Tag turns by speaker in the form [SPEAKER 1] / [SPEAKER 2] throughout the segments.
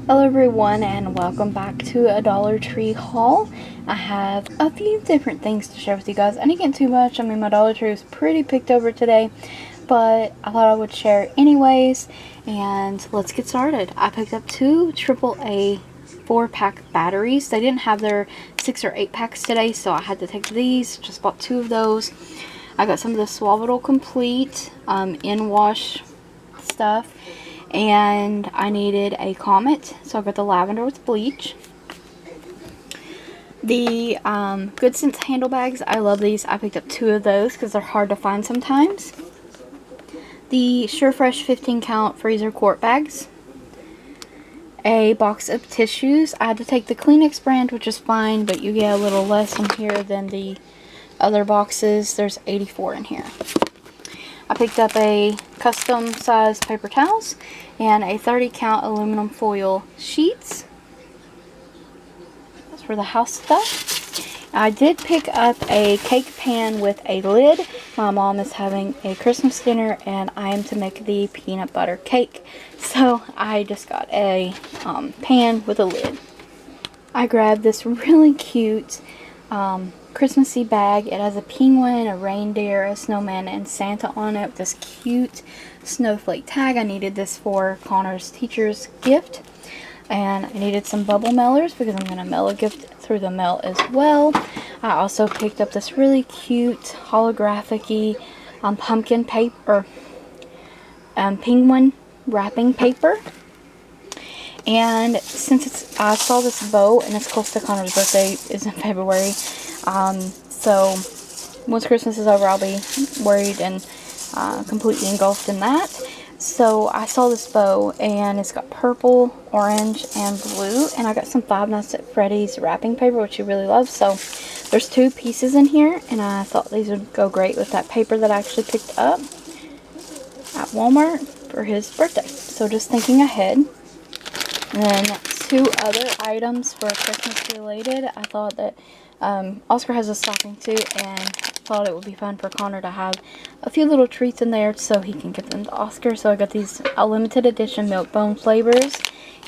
[SPEAKER 1] Hello everyone and welcome back to a Dollar Tree haul. I have a few different things to share with you guys. I didn't get too much. I mean, my Dollar Tree was pretty picked over today, but I thought I would share anyways. And let's get started. I picked up two AAA 4-pack batteries. They didn't have their 6 or 8 packs today, so I had to take these. Just bought 2 of those. I got some of the Suavital Complete in-wash stuff. And I needed a Comet, so I got the lavender with bleach. The Good Sense handle bags, I love these. I picked up 2 of those because they're hard to find sometimes. The SureFresh 15 count freezer quart bags. A box of tissues. I had to take the Kleenex brand, which is fine, but you get a little less in here than the other boxes. There's 84 in here. I picked up a custom size paper towels and a 30 count aluminum foil sheets. That's for the house stuff. I did pick up a cake pan with a lid. My mom is having a Christmas dinner and I am to make the peanut butter cake. So I just got a pan with a lid. I grabbed this really cute Christmassy bag. It has a penguin, a reindeer, a snowman, and Santa on it with this cute snowflake tag. I needed this for Connor's teacher's gift. And I needed some bubble mailers because I'm going to mail a gift through the mail as well. I also picked up this really cute holographic-y pumpkin paper, penguin wrapping paper. And since I saw this bow and it's close to Connor's birthday is in February, so once Christmas is over I'll be worried and completely engulfed in that. So I saw this bow and it's got purple, orange, and blue, and I got some Five Nights at Freddy's wrapping paper, which he really loves. So there's 2 pieces in here and I thought these would go great with that paper that I actually picked up at Walmart for his birthday. So just thinking ahead. And then 2 other items for Christmas related. I thought that Oscar has a stocking too, and thought it would be fun for Connor to have a few little treats in there so he can give them to Oscar. So I got these limited edition milk bone flavors,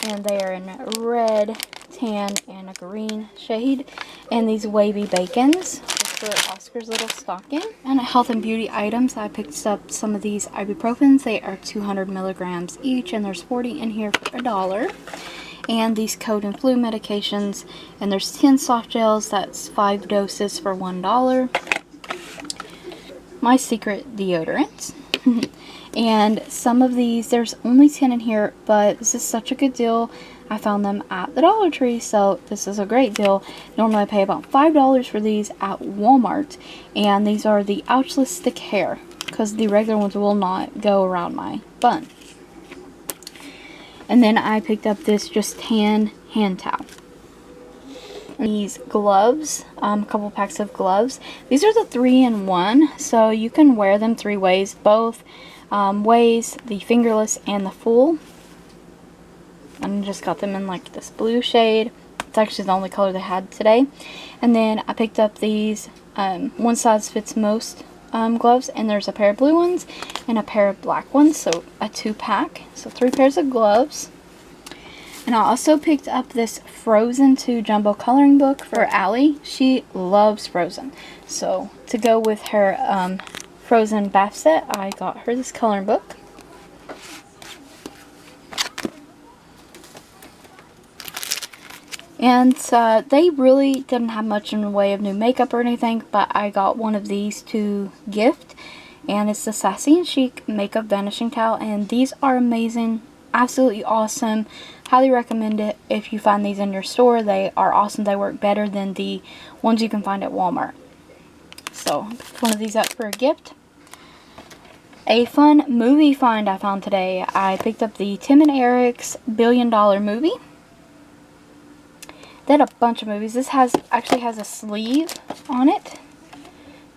[SPEAKER 1] and they are in red, tan, and a green shade. And these wavy bacons for Oscar's little stocking. And health and beauty items, I picked up some of these ibuprofens. They are 200 milligrams each, and there's 40 in here for $1. And these cold and flu medications, and there's 10 soft gels. That's 5 doses for $1. My Secret Deodorant. And some of these, there's only 10 in here, but this is such a good deal. I found them at the Dollar Tree, so this is a great deal. Normally I pay about $5 for these at Walmart, and these are the Ouchless Stick Hair, because the regular ones will not go around my bun. And then I picked up this just tan hand towel. These gloves, a couple packs of gloves. These are the 3-in-1, so you can wear them 3 ways. Both ways, the fingerless and the full. And just got them in like this blue shade. It's actually the only color they had today. And then I picked up these one size fits most gloves, and there's a pair of blue ones and a pair of black ones, so a 2-pack. So 3 pairs of gloves. And I also picked up this Frozen 2 jumbo coloring book for Allie. She loves Frozen, so to go with her Frozen bath set, I got her this coloring book. And they really didn't have much in the way of new makeup or anything, but I got one of these to gift, and it's the Sassy and Chic Makeup Vanishing Towel, and these are amazing, absolutely awesome. Highly recommend it if you find these in your store. They are awesome. They work better than the ones you can find at Walmart. So, picked one of these up for a gift. A fun movie find I found today. I picked up the Tim and Eric's $1 Billion movie. They had a bunch of movies. This actually has a sleeve on it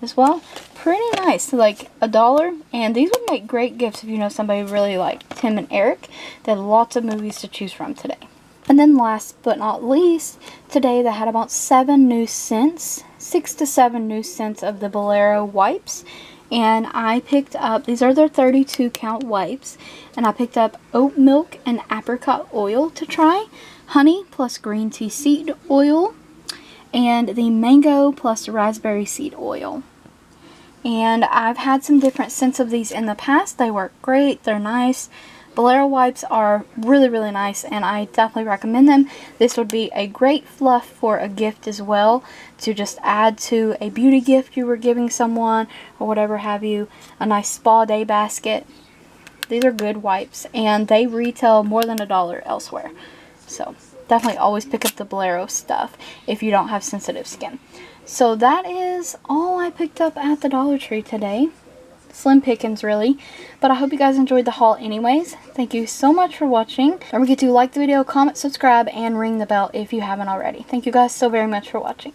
[SPEAKER 1] as well. Pretty nice. Like $1. And these would make great gifts if you know somebody really like Tim and Eric. They had lots of movies to choose from today. And then last but not least, today they had about 7 new scents. 6 to 7 new scents of the Bolero Wipes. And I picked up, these are their 32 count wipes, and I picked up oat milk and apricot oil to try, honey plus green tea seed oil, and the mango plus raspberry seed oil. And I've had some different scents of these in the past. They work great, they're nice. Bolero Wipes are really, really nice, and I definitely recommend them. This would be a great fluff for a gift as well, to just add to a beauty gift you were giving someone, or whatever have you. A nice spa day basket. These are good wipes, and they retail more than $1 elsewhere. So definitely always pick up the Bolero stuff if you don't have sensitive skin. So that is all I picked up at the Dollar Tree today. Slim pickings, really, but I hope you guys enjoyed the haul anyways. Thank you so much for watching. Don't forget to like the video, comment, subscribe, and ring the bell if you haven't already. Thank you guys so very much for watching.